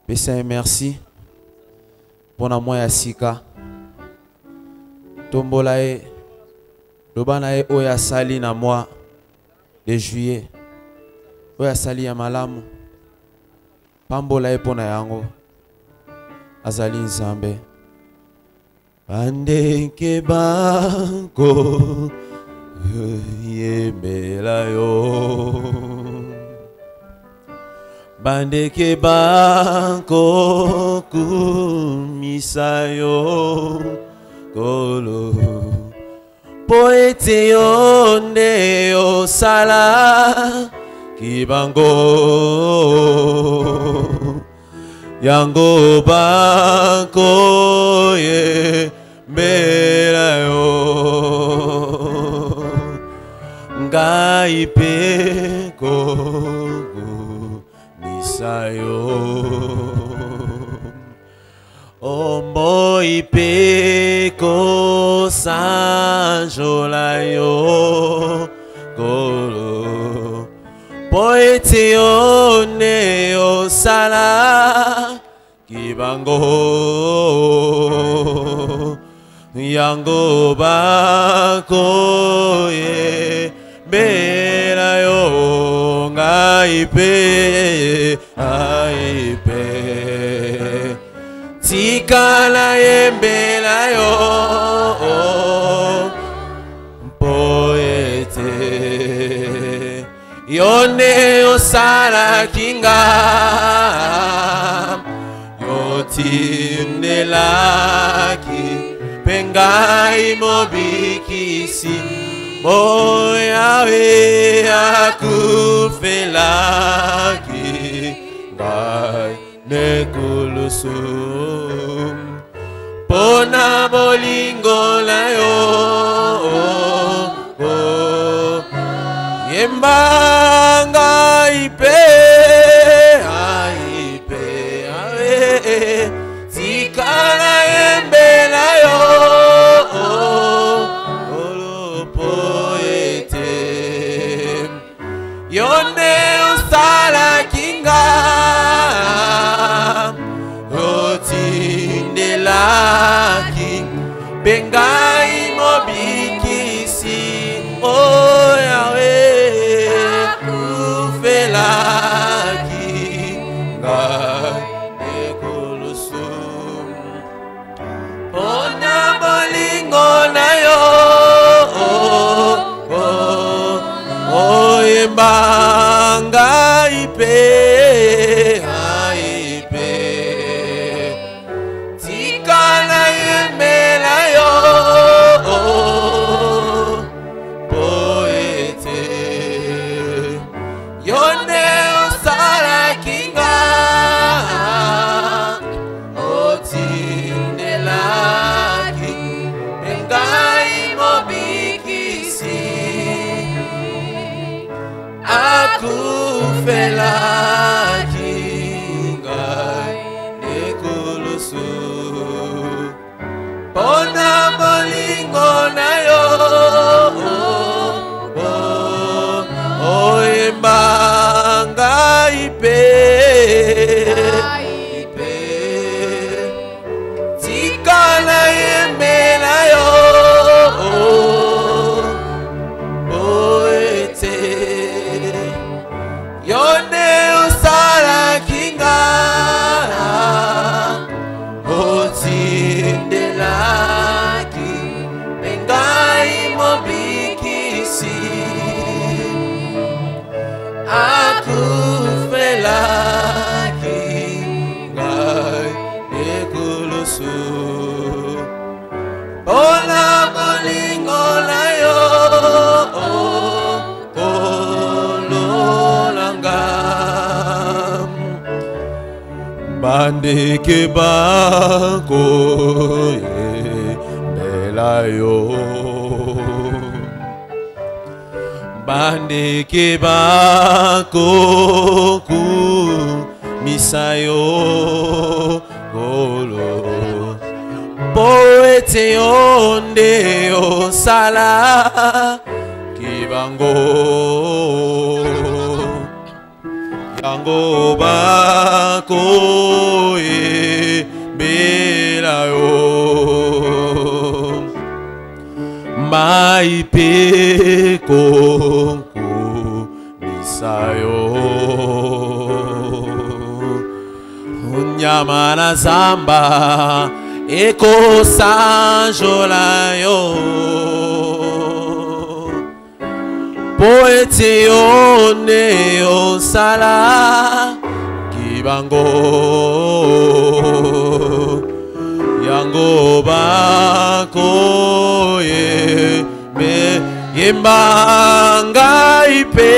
Pesa merci pour na moya sika. Tombola e lobana e oya sali na mois de juillet. Oya sali ya malamu. Pambola e pona yango. Azali nzambe. Bandeke banko yembela yo. Bandeke banko kumisa yo kolo. Poete yo nde yo sala kibango. Yango banko ye mbela yo. Ngai pe kogo misayo. Ombo ipe ko sanjola yo kolo. Poete yo ne yo sala kibango. Yango bako ye bela yo. Ngai pe tikala ye bela yo. Poete yone yo sala kinga. Yo tindelaki pengai mobikisi. Moyawe akufelaki ngai nekulusum. Pona bolingo la yo. Yembanga ipe aipe awe tikala yembela yo. Olo poete yone usala kinga. Yotindelaki bengai mobikisi. Oh Yahweh akufelaki ngai nekulusum. Pona bolingo na yo. Yembanga ipe aipe tikala yembela yo. Poete yone usala kinga. Otindelaki engai mobikisi. Akufelaki ngai nekulusu. Pona bolingo na yo. Oyembanga ipe tikala yembela yo. Poete yone usala kinga. Otindelaki bengai mobikisi. Akufelaki ngai nekulusu. Pona bolingo na yo. Bandeke banko ye bela yo. Bandeke banko kumisayo kolo. Poete yonde yo sala kibango. yango bako yembela yo maipe konko misayo unyama na zamba eko sanjola yo poete yo ne yo sala kibango yango bako yembanga ipe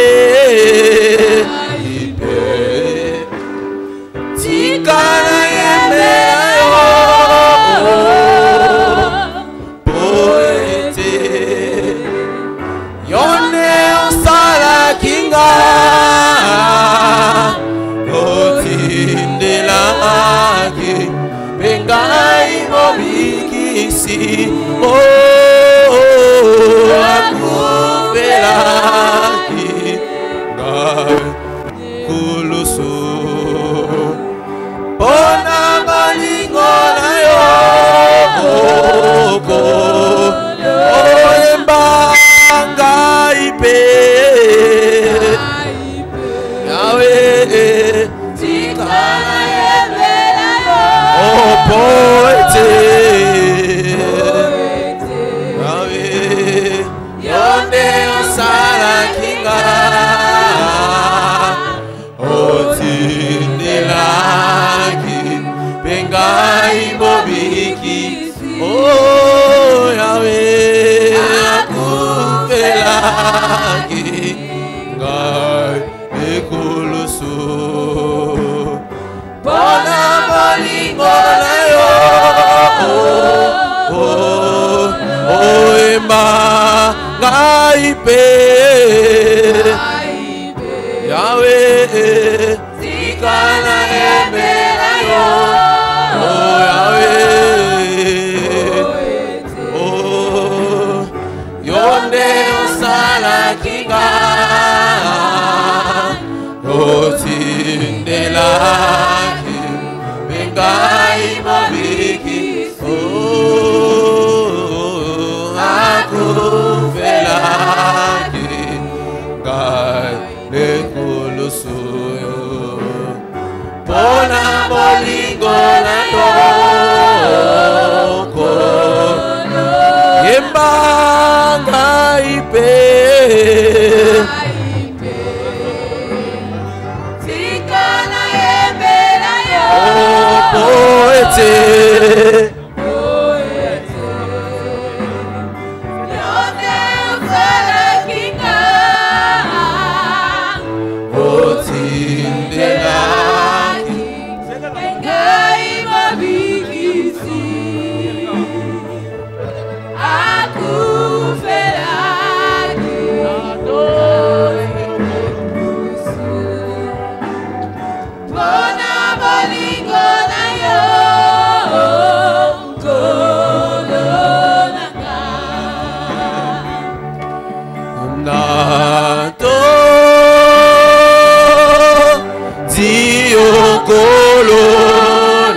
tikana yembe poete yone osala kinga otindelaki bengai mobikisi akubelaki ngai kulusu pona malingo na yo oyemba ngai pe yawe tikana yembela yo poete yawe yonde osala kinga otindelaki bengai mobikisi oh yawe akufelaki ngai ekulusu pona bolingo na yo oyemba ngai pe yawe tikana yembela yo oh yawe oh yonde osala kinga otindelaki bengai mobikisi oh akufelaki ngai ekulusu pona bolingo na yo yemba ngai pe tikana yembela yo poete yonde osala kinga otindelaki bengai mobikisi akufelaki pona bolingo na yo nkolo nanga nato dio nkolo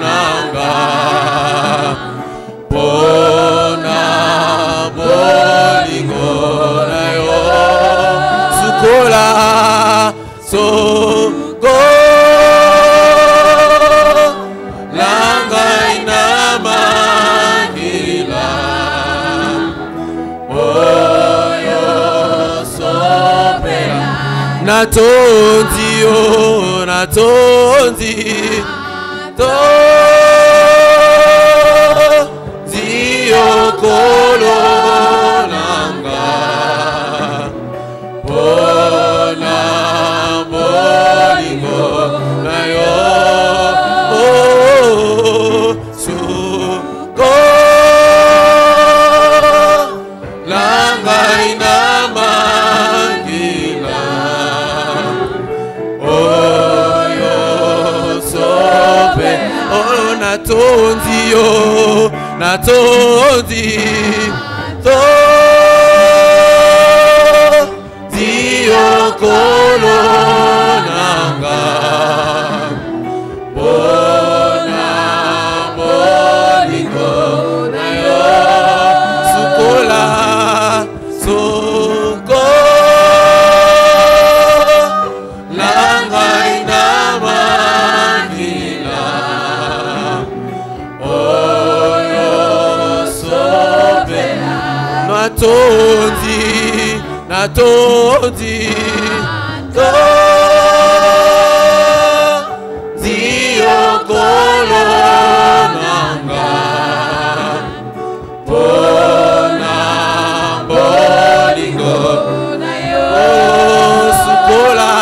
nanga pona bolingo na yo sukola soko langai na makila oyo sopela natondi yo natondi dio kolo nanga pona bolingo na yo suko langai na mangila oyo sope natondi yo natondi dio kolo nanga natondi, natondi, tondi okolo nanga, pona bolingo na yo, sukola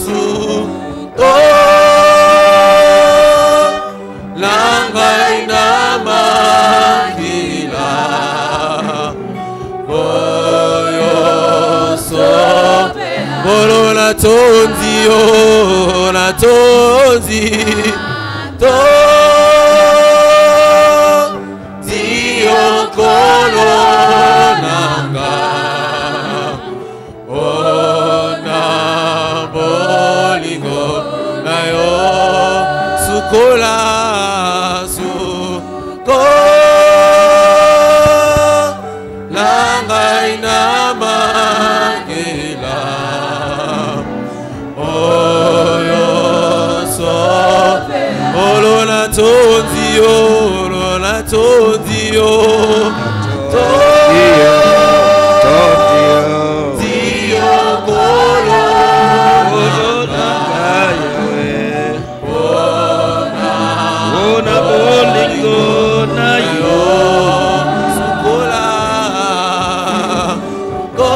su, langa ina makila, oyo so, bolo na tondi o, na tondi, tondi okolo nanga, ona bolingo na yo, sukola suko, langa ina makila, oyo so, olo na tondi o, olo na tondi o, tondi okolo nanga ona bolingo na yo, sukola go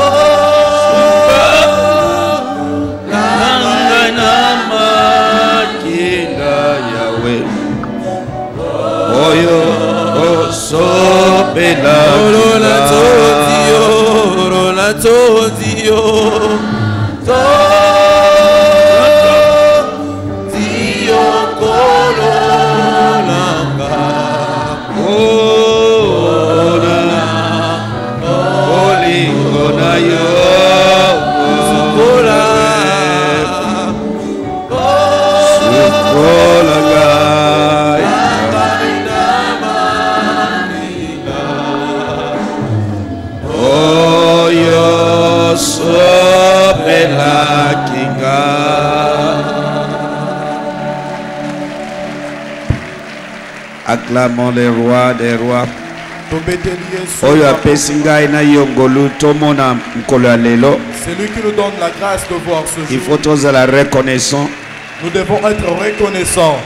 langa na makila yawe, oyo osopela olola todio, olola todio, todio kolo nanga, ona bolingo na yo, sukola sukola acclamons les rois des rois. Oyo apesinga ina yongolu tomona mkolo lelo. C'est lui qui nous donne la grâce de voir ce jour. Il faut tous la reconnaissant. Nous devons être reconnaissants.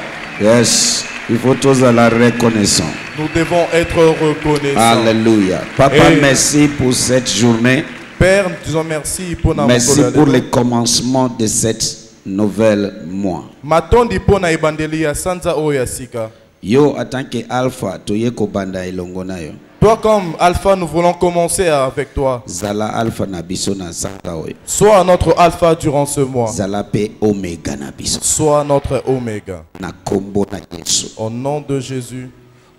Yes, il faut tous la reconnaissant. Nous devons être reconnaissants. Alléluia. Papa, merci pour cette journée. Père, nous disons merci pour notre merci pour le commencement de cette nouvelle mois. Matondi pona ebandelia sanza oyasika. Yo, en tant que Alpha, toyeko banda ilongona yo. Toi comme Alpha, nous voulons commencer avec toi. Zala Alpha na biso na santa oyo. Sois notre Alpha durant ce mois. Zala pe Omega na biso. Sois notre Oméga. Na kombo na Yesu. Au nom de Jésus.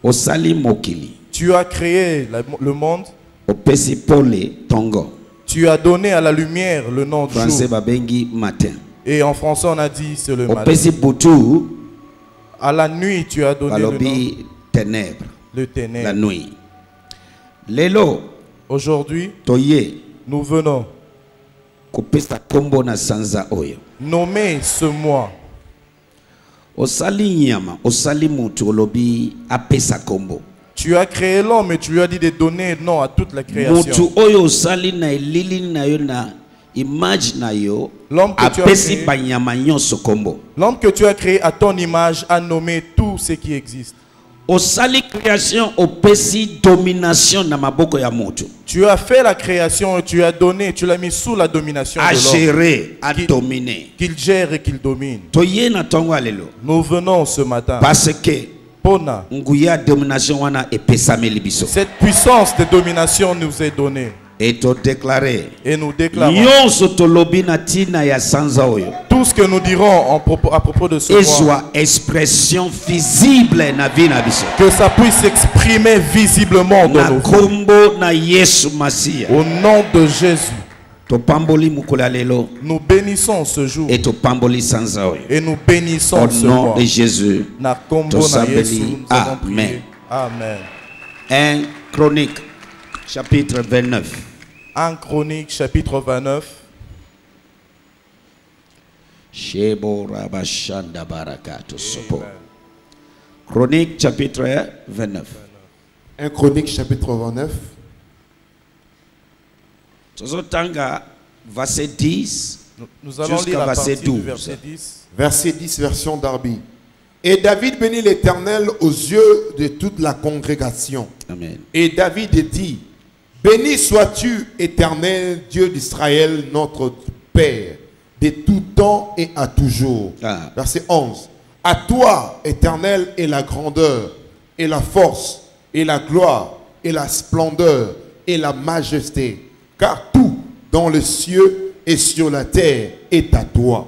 Osali mokili. Tu as créé le monde. Opesi pole tongo. Tu as donné à la lumière le nom du Français jour. babengi matin. Et en français on a dit c'est le matin. Opesi butu. À la nuit tu as donné le nom. Ténèbres. Le ténèbre. La nuit. Lelo. Aujourd'hui, Toye. nous venons Kopesa kombo na sanza oyo. nommer ce mois. Osali nyama, osali mutu olobi apesa kombo. Tu as créé l'homme et tu lui as dit de donner nom à toute la création. Mutu oyo osali na elili na yo na image na yo. L'homme que tu as apesi créé, banyama nyonso kombo. l'homme que tu as créé à ton image a nommé tout ce qui existe. Osali création opesi domination na maboko ya mutu. Tu as fait la création et tu as donné, tu l'as mis sous la domination A de l'homme. gérer, à dominer. Qu'il gère et qu'il domine. Toye na tongo alelo. Nous venons ce matin. Parce que Pona, nguya domination wana epesame libiso. cette puissance de domination nous est donnée. Et to déclarer. Et nous déclarons Nyonso tolobi na tina ya sanza oyo. tout ce que nous dirons à propos de ce Et mois. soit expression visible na vie na biso. Que ça puisse s'exprimer visiblement dans Na nos vies. kombo na Yesu Masia. Au nom de Jésus, To pamboli mukula lelo. nous bénissons ce jour. Et to pamboli sanza oyo. Et nous bénissons Au ce nom mois. de Jésus. Na kombo to na sambeli. Yesu, nous avons Amen. prié. Amen. 1 Chronique, chapitre 29. 1 Chronique, chapitre 29. Shebo rabashanda barakato sopo. Chronique, chapitre 29. 1 Chronique, chapitre 29. verset 10. Nous allons lire la verset partie du 12. verset 10. Verset 10, version Darby. Et David bénit l'Éternel aux yeux de toute la congrégation. Amen. Et David dit, béni sois-tu, Éternel, Dieu d'Israël, notre Père, de tout temps et à toujours. Ah. Verset 11. À toi, Éternel, est la grandeur, et la force, et la gloire, et la splendeur, et la majesté. Car tout dans les cieux et sur la terre est à toi.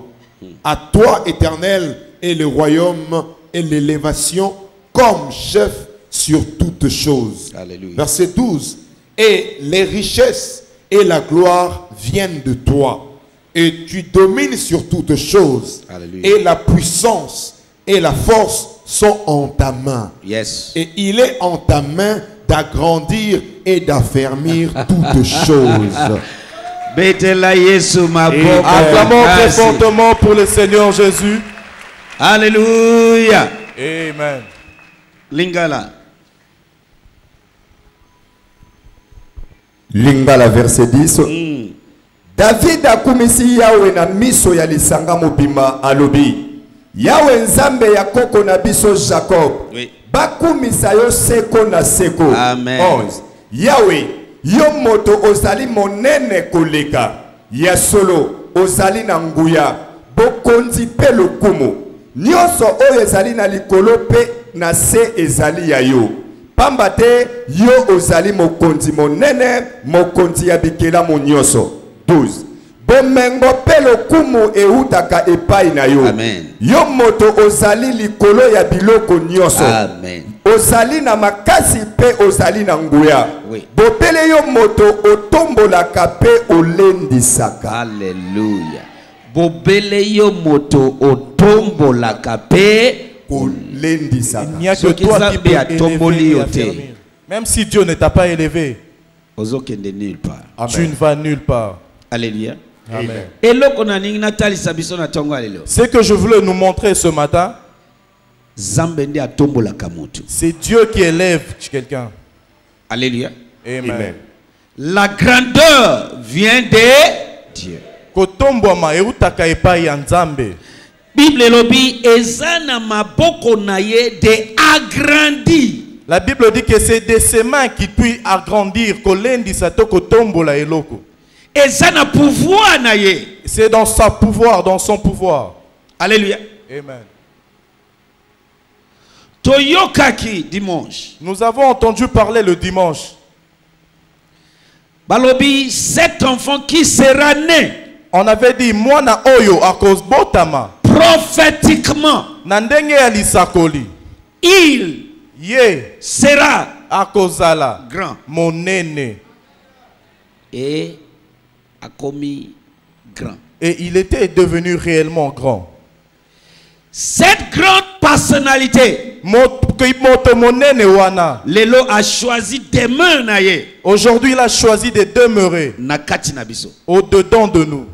À toi, Éternel, est le royaume et l'élévation comme chef sur toutes choses. Alléluia. Verset 12. Et les richesses et la gloire viennent de toi. Et tu domines sur toutes choses. Alléluia. Et la puissance et la force sont en ta main. Yes. Et il est en ta main d'agrandir et d'affermir toutes choses. Betela Yesu maboko. Acclamons très fortement pour le Seigneur Jésus. Alléluia. Amen. Lingala. Lingala verset 10. David akumisi Yahweh na miso ya lisanga mobima alobi. Yahweh nzambe ya koko na biso Jacob. Oui. Bakumisa yo seko na seko. Amen. 11. Yahweh, yo moto ozali monene koleka. Ya solo ozali na nguya. Bokonzi pe lokumu. Nyonso oyo ezali na likolo pe na se ezali ya yo. Pamba te yo ozali mokonzi monene, mokonzi ya bikela monyoso. 12. Bomengo pe lokumu eutaka epai na yo. Amen. Yo moto ozali likolo ya biloko nyonso. Amen. Ozali na makasi pe ozali na nguya. Oui. Bopele yo moto otombolaka pe olendisaka. Alléluia. Bobele yo moto otombolaka pe olendisaka. Il n'y a que Ce qui toi nous a qui bien peux élever tomboli et au affermir. thé. Même si Dieu ne t'a pas élevé, ozokende nulle part. Amen. tu ne vas nulle part. Alléluia. Amen. Eloko na ningi natalisa biso na tongo alelo. Ce que je voulais nous montrer ce matin, Zambe ndi atombolaka mutu. c'est Dieu qui élève quelqu'un. Alléluia. Amen. Amen. La grandeur vient de Dieu. Kotombwama eutaka epai ya Nzambe. Bible lobi ezana maboko na ye de agrandi. La Bible dit que c'est de ses mains qui puissent agrandir kolendisa to kotombola eloko. Ezana pouvoir na ye. C'est dans sa pouvoir, dans son pouvoir. Alléluia. Amen. Toyokaki dimanche. Nous avons entendu parler le dimanche. Balobi, cet enfant qui sera né On avait dit mwana oyo akos botama prophétiquement, na ndenge ya lisakoli. il Ye sera akozala grand monene. et a commis grand. Et il était devenu réellement grand. Cette grande personnalité, Moto monene wana. Lelo a choisi des mains na ye Aujourd'hui, il a choisi de demeurer na kati na biso. au-dedans de nous.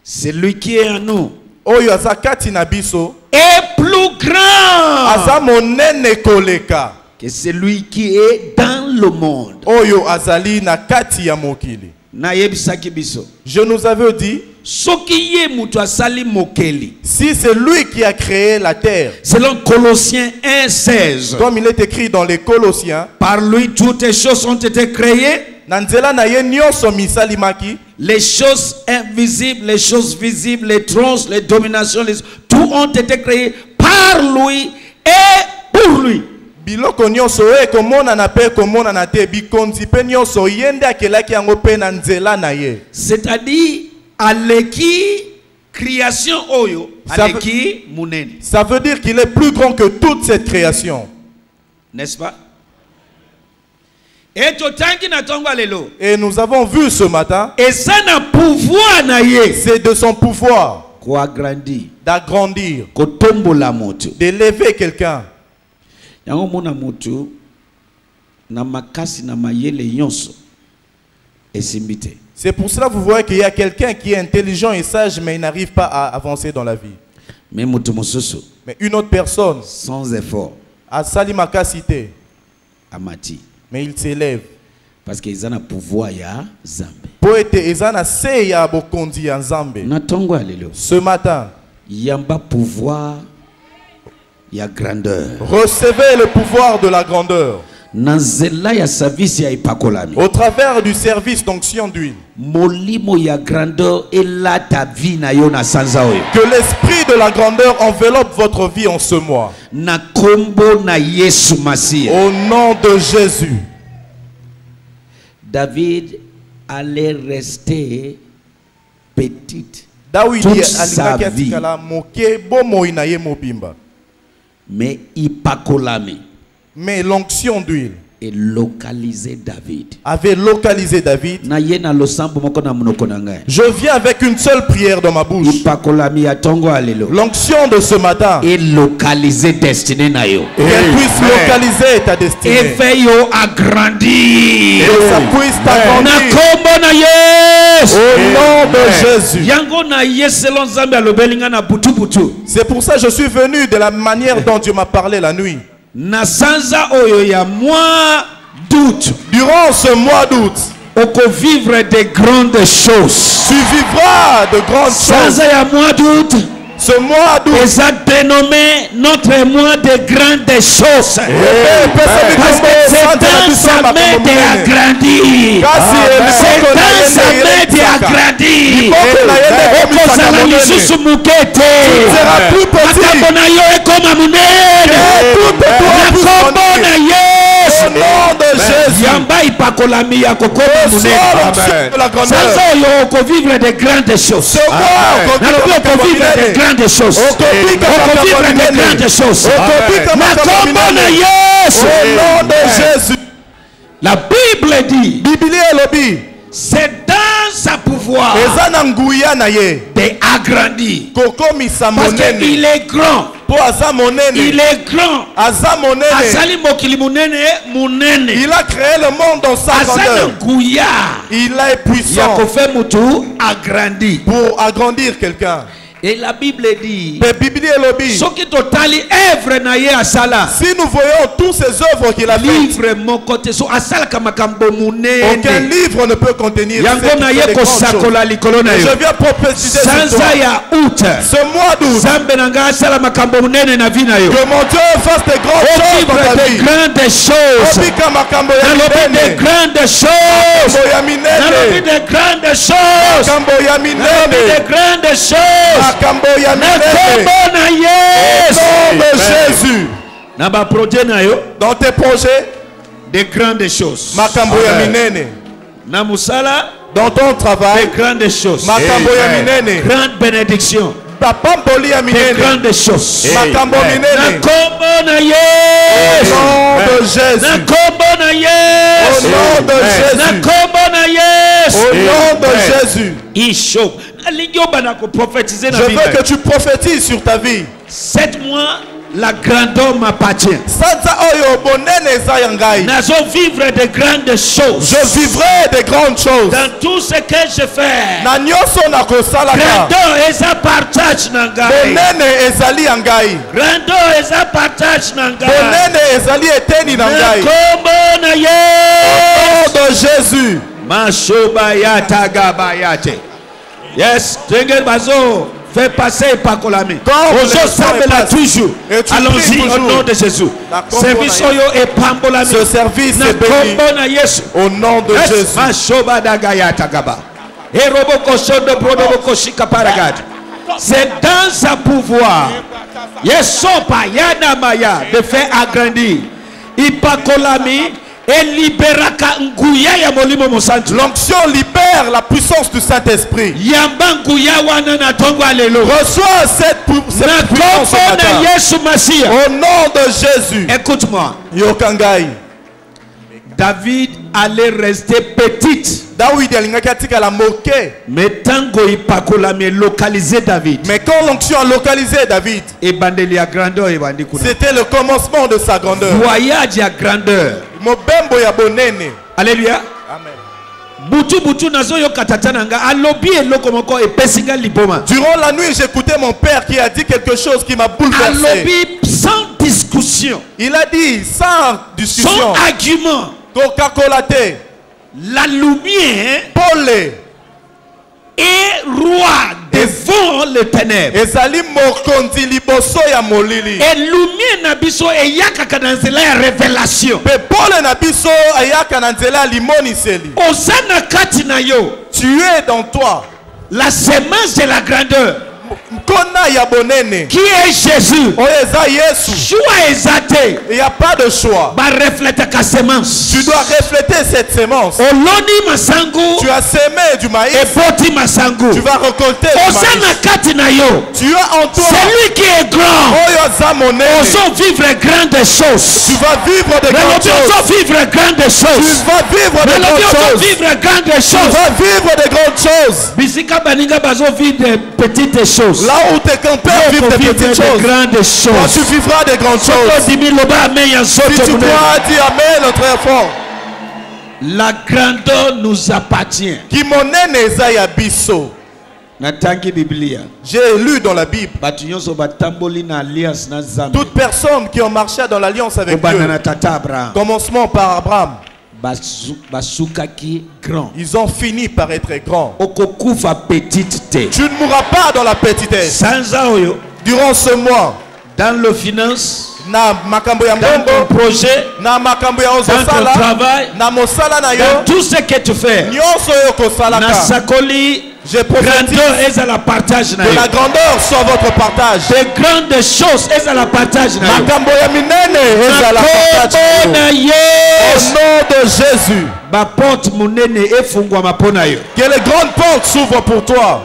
C'est lui qui est en nous Oyo azakati na biso est plus grand aza monene koleka. que celui qui est dans le monde. Oyo azali na kati ya mokili. Na yebisaki biso. Je nous avais dit, Soki ye mutu asali mokeli. si c'est lui qui a créé la terre, Selon Colossiens 1:16. comme il est écrit dans les Colossiens, Par lui toutes les choses ont été créées. na nzela na ye nyonso misalimaki, Les choses invisibles, les choses visibles, les trônes, les dominations, tout ont été créés par lui et pour lui. biloko nyonso ekomonana pe ekomonana te, bikonzi pe nyonso ye nde akelaki yango pe na nzela na ye. C'est-à-dire, aleki création oyo, Ça aleki munene. Ça veut dire qu'il est plus grand que toute cette création. N'est-ce pas? Et totangi na tongo lelo. Et nous avons vu ce matin, Et ça n'a pouvoir na ye. c'est de son pouvoir Ko agrandi, d'agrandir, ko tombola moto. d'élever quelqu'un. Yango mona moto na makasi na mayele nyonso esimbite. C'est pour cela que vous voyez qu'il y a quelqu'un qui est intelligent et sage, mais il n'arrive pas à avancer dans la vie. Mais moto mosusu Mais une autre personne, sans effort a Salimakasité, amati. mais il s'élève. Parce qu'ils ont un pouvoir ya Zambe. Poete ezana se ya bokondi ya Nzambe. Na tongo alelo. Ce matin, Yamba pouvoir ya grandeur. recevez le pouvoir de la grandeur. Nanzela ya service ya ipakolami. Au travers du service d'onction d'huile. Molimo ya grandeur ela ta vie na yo na sanza oyo. Que l'esprit de la grandeur enveloppe votre vie en ce mois. Na kombo na Yesu Masia. Au nom de Jésus. David allait rester petite David toute sa vie. Mais ipakolami. Mais l'onction d'huile Et localiser David. avait localisé David. Na ye na losambo moko na monoko na ngai. Je viens avec une seule prière dans ma bouche. Ipakolami ya tongo alelo. L'onction de ce matin. Et localiser destinée na yo. Qu'elle puisse localiser ta Et destinée. fait yo agrandir. Et ça puisse Na t'agrandir. kombo na Yesu. Au nom de Jésus. Yango na ye selon Nzambe alobelinga na butu butu. C'est pour ça que je suis venu de la manière dont Dieu m'a parlé la nuit. Na sanza oyo ya mois d'août. Durant ce mois d'août, Oko vivre de grandes choses. tu vivras de grandes choses. Sanza ya mois d'août. Ce mois d'août, Et ça dénommé notre mois de grandes choses. Parce que c'est dans sa main d'agrandir. C'est dans sa main d'agrandir. Okozala lisusu mukete. Makambo na yo ekoma munene. Na kombo na Yesu. au nom de Jésus. Yamba ipakolami ya kokoma munene. De la grandeur. Sasa oyo okovivre de grandes choses. Nalobi okovivre de grandes choses. Okovivre de grandes choses. Na kombo na Yesu. Au nom de Jésus. La Bible dit, Biblia elobi. c'est dans sa pouvoir Eza na nguya na ye. d'agrandir. Kokomisa Parce monene. qu'il est grand. Po aza monene. Il est grand. Aza monene. Azali mokili munene munene. Il a créé le monde dans sa Azali grandeur. nguya. Il est puissant Yakofe mutu agrandi. pour agrandir quelqu'un. Et la Bible dit, Mais Biblia elobi. soki totali œuvre na ye asala. Si nous voyons toutes ces œuvres qu'il a faites, Livre mon côté so asala kamakambo aucun munene. livre ne peut contenir Yango na ye ces grandes choses. kosakola likolo na Et yo. je viens prophétiser sur toi. Sanza ya août. Ce mois d'août, Zambe nanga asala makambo munene na vie na yo. que mon Dieu fasse des grandes choses dans Vivre ta de vie. grandes choses. Obika makambo ya Nalobi de minene. grandes choses. Makambo ya Nalobi minene. de grandes choses. Makambo ya Nalobi minene. de grandes choses. Makambo ya Na minene. kombo na Au Yesu. nom de Jésus. Na ba projet na yo Dans tes projets, de grandes choses. makambo ya minene. Na musala Dans ton de travail, grandes choses. makambo ya minene. Grande bénédiction. Bapamboli ya De minene. grandes choses. Makambo Na minene. kombo na Au Yesu. nom de Na Jésus. kombo na Au Yesu. nom de Na Jésus. kombo na Au Yesu. nom de Jésus. Isho. Alingi obana ko prophétiser na Je vie. veux que tu prophétises sur ta vie. 7 mois, la grandeur m'appartient. Sanza oyo bonene eza ya ngai. Nazo vivre de grandes choses. Je vivrai de grandes choses. Dans tout ce que je fais. Na nyonso nakosalaka. Grandeur eza partage na ngai. Bonene ezali ya ngai. Grandeur eza partage na ngai. Bonene ezali eteni na Na ngai. kombo na Au Yesu. nom de Jésus. Mashoba yata gaba yate. Yes, Tengel Bazo fait passer par Kolami. Ozo Sambela toujours. Et tu Allons-y pries au toujours. nom de Jésus. La kombo Service na oyo et pambolami. Ce service Na est béni. kombo na Yesu. Au nom de Yes, Jésus. Mashoba daga yata gaba. Et roboko shodo brodoboko shika paragad. C'est dans sa pouvoir. Yesopa yana maya de faire agrandir. Ipakolami. Et libéraka nguya ya molimo mosantu. L'onction libère la puissance du Saint-Esprit. Yamba nguya wana na tongo alelo. Reçois cette Na puissance ce kombo matin. na Yesu Masia. Au nom de Jésus. Écoute-moi. Yokangai. David allait rester petite. David alingaki atikala moke. Mais tango ipakolami localiser David. Mais quand l'onction a localisé David, Et bandeli ya grandeur et bandi kuna. c'était le commencement de sa grandeur. Voyage ya grandeur. Mobembo ya bonene. Alléluia. Amen. Butu butu nazo yo katatananga alobi eloko moko epesinga liboma. Durant la nuit, j'écoutais mon père qui a dit quelque chose qui m'a bouleversé. Alobi sans discussion. Il a dit sans discussion. Sans argument. Coca-Cola te. La lumière Paul est roi devant les ténèbres. ezali mokonzi liboso ya molili. Et lumière na biso eyakaka na nzela ya révélation. Pe Paul na biso ayaka na nzela limoniseli. Osana kati na yo. Tu es dans toi La semence de la grandeur. Kona ya bonene. Qui est Jésus? Oyeza Yesu. Choix exaté. Il n'y a pas de choix. Ba reflète ka semence. Tu dois refléter cette semence. Oloni masangu. Tu as semé du maïs. Et poti masangu. Tu vas récolter du Osana maïs. kati na yo. Tu as en toi. Celui qui est grand. Oyoza monene. Oso vivre grandes choses. Tu vas vivre de grandes choses. Oso vivre grandes Tu choses. vas vivre de grandes choses. Vivre grandes Tu choses. vas vivre de grandes choses. Bisika baninga bazo vivre de petites choses. Là où tes campeurs vivent de petites choses, grandes toi choses. tu vivras de grandes choses. Si tu crois, dis Amen, très fort. La grandeur nous appartient. Qui monene eza ya biso. Natangi Biblia. J'ai lu dans la Bible. Batu nyonso batamboli na alliance na Nzambe. Toutes personnes qui ont marché dans l'alliance avec Obana Dieu. na tata Abraham. Commencement par Abraham. Basukaki grand. Ils ont fini par être grands. Okokufa petite te. Tu ne mourras pas dans la petitesse. Sanza oyo. Durant ce mois, Dans le finance. na makambo ya Dans ton mbongo, projet. na makambo ya Dans ton ozosala, travail. na mosala na Dans yo, tout ce que tu fais. nyonso yo kosalaka. Nasakoli. Je prophétise Grandeur est à la partage na que yo. la grandeur soit votre partage. De grandes choses est à la partage na yo. Makambo ya minene ezala partage na yo. Au nom de Jésus, Ba porte munene efungwa pona yo. que les grandes portes s'ouvrent pour toi.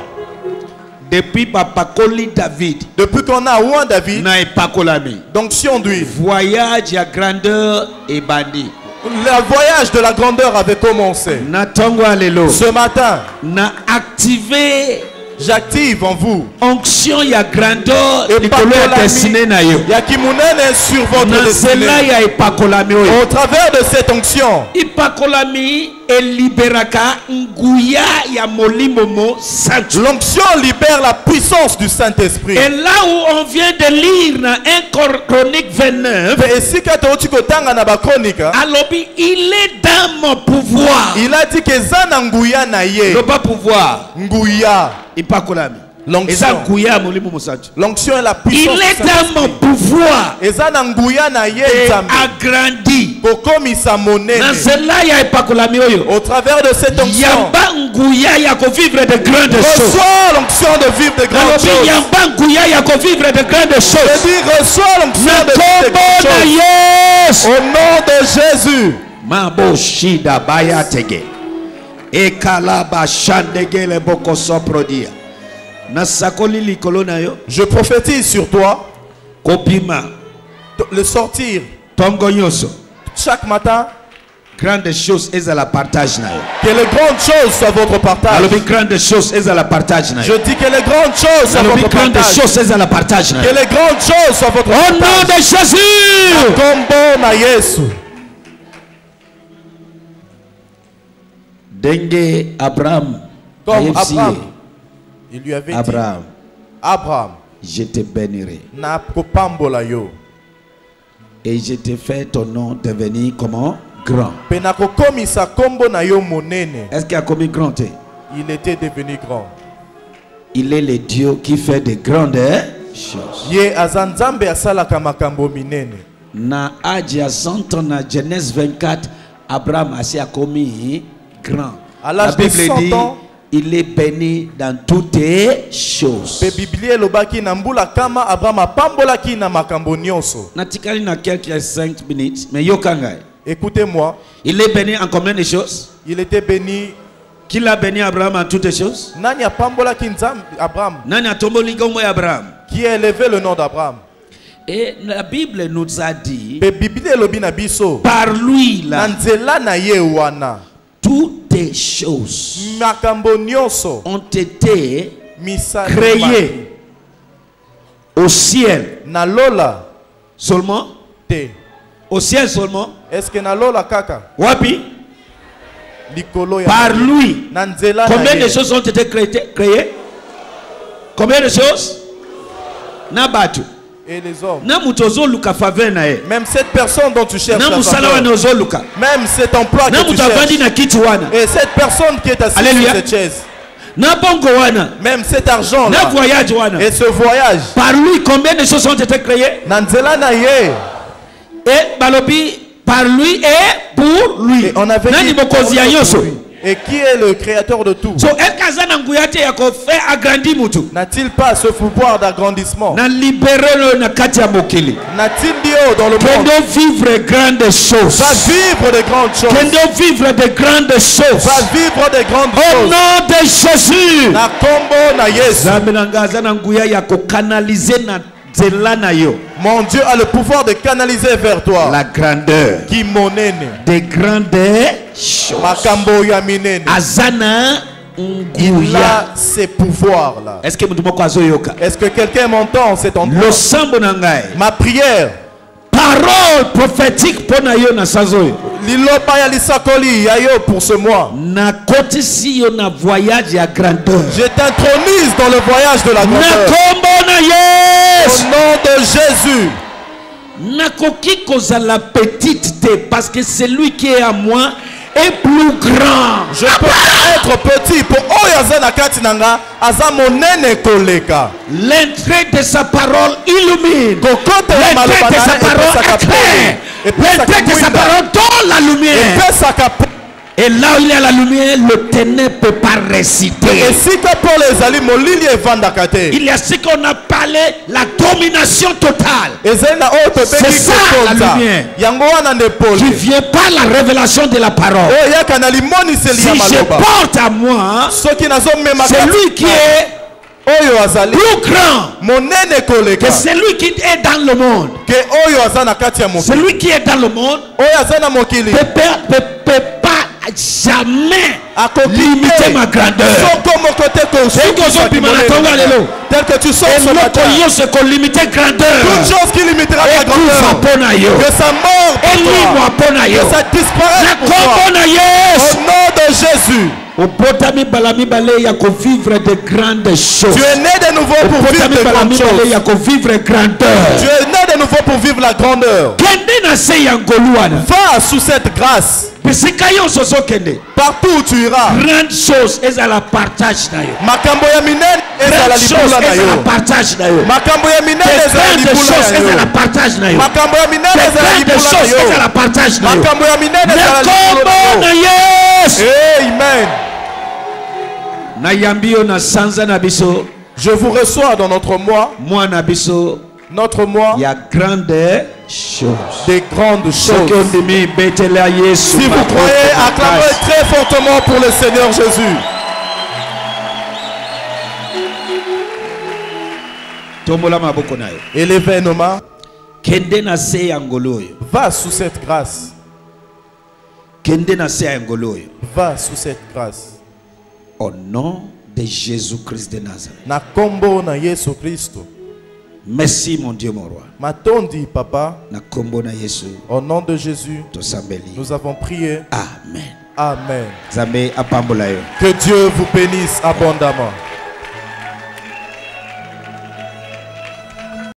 Depuis Papakoli David. Depuis qu'on a oint David, Na epakolami. d'onction d'huile. Voyage à grandeur et bandi. Le voyage de la grandeur avait commencé. Na tongo alelo. Ce matin, Na activé j'active en vous onction ya grandeur Et likolo ya pakolami. destinée na yo. Yakimunene sur votre Na destinée. zela ya epakolami oyo. Au travers de cette onction, Ipakolami eliberaka nguya ya molimomo santo. l'onction libère la puissance du Saint-Esprit. Et là où on vient de lire dans 1 Chronique 29, Et si katouti kotanga na bakronika, alobi, il est dans mon pouvoir. il a dit que zana nguya na ye. Le pas pouvoir. Nguya. Ipakolami. L'onction. Eza nguya ya molimomo santo. L'onction est la Il puissance du est dans Saint-Esprit. mon pouvoir. Ezana nguya na ye Et nzambe. agrandi. Kokomisa monene. Na zela ya epakolami oyo. Au travers de cette onction, Yamba nguya ya ko vivre de grandes choses. reçois l'onction de vivre de grandes Alobi choses. yamba nguya ya ko vivre de grandes Je choses. dis, reçois l'onction Na de vivre de kombo grandes na choses. Yesu. Au nom de Jésus. Mabo shida baya tege. Ekalaba shandegele boko soprodia. Nasakoli likolo na yo. Je prophétise sur toi Kopima. le sortir Tongo nyoso. chaque matin. Grandes choses est à la partage na yo. Que les grandes choses soient votre partage. Alobi grandes choses est à la partage na Je yo. dis que les grandes choses soient Alobi votre grandes partage. choses est à la partage na Que yo. les grandes choses soient votre Au nom partage. de Jésus. Kombo na Yesu. Dengue Abraham. Comme AFC. Abraham, il lui avait Abraham, dit, Abraham, je te bénirai. na kopambola yo. Et je te fais ton nom devenir comment? Grand. Pe na kokomisa kombo na yo monene. Est-ce qu'il a commis grand? Il était devenu grand. Il est le Dieu qui fait de grandes choses. Ye azanzambe asalaka makambo minene. Na âge ya 100 ans, na Genèse 24, Abraham a commis grand. À l'âge La de Bible 100 dit, ans, il est béni dans toutes choses. Pe Biblia lobaki na mbula kama Abraham apambolaki na makambo nyonso. Natikali na quelques 5 minutes, mais yokangai. Écoutez-moi, Il est béni en combien de choses? il était béni. Qui l'a béni Abraham en toutes choses? Nani apambolaki nzambe Abraham, Nani atomboli kombo ya Abraham? qui a élevé le nom d'Abraham. Et la Bible nous a dit, Pe Biblia lobi na biso. par lui Na là, nzela na ye wana. toutes les choses Makambo nyonso ont été misali créées au ciel na lola seulement. te. Au ciel seulement. Est-ce que na lola kaka Wapi? likolo ya Par lui. na nzela na Combien de ye. choses ont été créées? Combien de choses? Nabatu. Et les hommes. Na mutozo luka faveur na ye. Même cette personne dont tu cherches Na la musala faveur. wana ozo luka. Même cet emploi Na que tu muto avandi cherches. na kiti wana. Et cette personne qui est assise Alléluia. sur cette chaise. Na bongo wana. Même cet argent Na là. voyage wana. Et ce voyage. Par lui, combien de choses ont été créées? Nanzela na ye. Et balobi, par lui et pour lui. Et on avait Nani dit mokozi ya yoso. Et qui est le créateur de tout? So ekazana nguyate yako fait agrandir mutu. N'a-t-il pas ce pouvoir d'agrandissement? Na libérer na kati ya mokili. N'a-t-il dit dans le monde? Kendo vivre grandes choses. Va vivre de grandes choses. Kendo vivre de grandes choses. Va vivre de grandes Au choses. nom de Jésus. Na kombo na Yesu. Zambe na ngaza na nguya yako canaliser na nzela na yo. Mon Dieu a le pouvoir de canaliser vers toi. La grandeur. Qui monene. Des grandes choses. Makambo ya minene. Azana Il nguya. a ces pouvoirs là. Est-ce que mutu moko azoyoka? Est-ce que quelqu'un m'entend en cet endroit? Le sambo na ngai. Ma prière. Parole prophétique pour na yo na sazoyo. Liloba ya lisakoli ya yo pour ce mois. Na kotisi yo na voyage ya grandeur. Je t'intronise dans le voyage de la Na grandeur. kombo na Au Yesu. nom de Jésus. Nakoki kozala petite te parce que celui qui est à moi est plus grand. Je peux être petit pour Oyaza na kati nanga aza monene koleka. L'entrée de sa parole illumine. Kokote ya L'entrée de sa malobana parole éclaire. L'entrée de sa parole dans la lumière. epesaka. Et là où il y a la lumière, le ténèbre ne peut pas réciter. Esika pour les ali molili evandaka te. Il y a ce qu'on a parlé, la domination totale. Ezali na oyo C'est tobengi ça, la kokonza. lumière. Yango wana nde pole. Qui vient par la révélation de la parole. Oyo yaka na limoniseli Si ya je maloba. porte à moi, Soki nazomema c'est lui qui est oyo azali plus grand monene koleka. que celui qui est dans le monde. Ke oyo aza na kati ya mokili. Celui qui est dans le monde Oyo aza na mokili. peut pas jamais Akoki limiter te. ma grandeur. Soko moko te Soko zo bima na tonga lelo. tel que tu sors Et ce nous matin. c'est qu'on limite grandeur. Toute chose qui limitera ta Et tout va grandeur. pona yo. Que ça mort Et pour lui toi. moi pona yo. Que ça disparaisse Na pour toi. kombo na Au Yesu. nom de Jésus. Obotami balami bale ya ko vivre de grandes choses. Tu es né de nouveau pour vivre Obotami de balami grandes bale choses. ya ko vivre grandeur. Tu es né de nouveau pour vivre la grandeur. Kende na se ya ngoluana. Va sous cette grâce. Bisika yo soso kende. Partout où tu iras. Grande chose ezala partage na yo. Makambo ya minene ezala Grande chose libula na ezala yo. partage na yo. Makambo ya minene ezala Grande libula chose na ezala yo. partage na yo. Makambo ya minene ezala Grande libula na chose ezala yo. partage na yo. Makambo ya minene ezala Na libula kombo na na yo. Yesu. Amen. Na yambio na sanza na biso. Je vous reçois dans notre mois. Mwana biso Notre mois ya grande chose. des grandes Si choses. vous Si vous croyez, acclamez très fortement pour le Seigneur Jésus. Élevez nos mains. Kende na se ya ngolo oyo. Va sous cette grâce. Kende na se ya ngolo oyo. Va sous cette grâce. Au nom de Jésus-Christ de Nazareth. Na kombo na Yesu Kristo. Merci mon Dieu mon roi. Matondi papa. Na kombo na Yesu. Au nom de Jésus. Tosambeli. Nous avons prié. Amen. Amen. Zambe apambola yo. Que Dieu vous bénisse abondamment.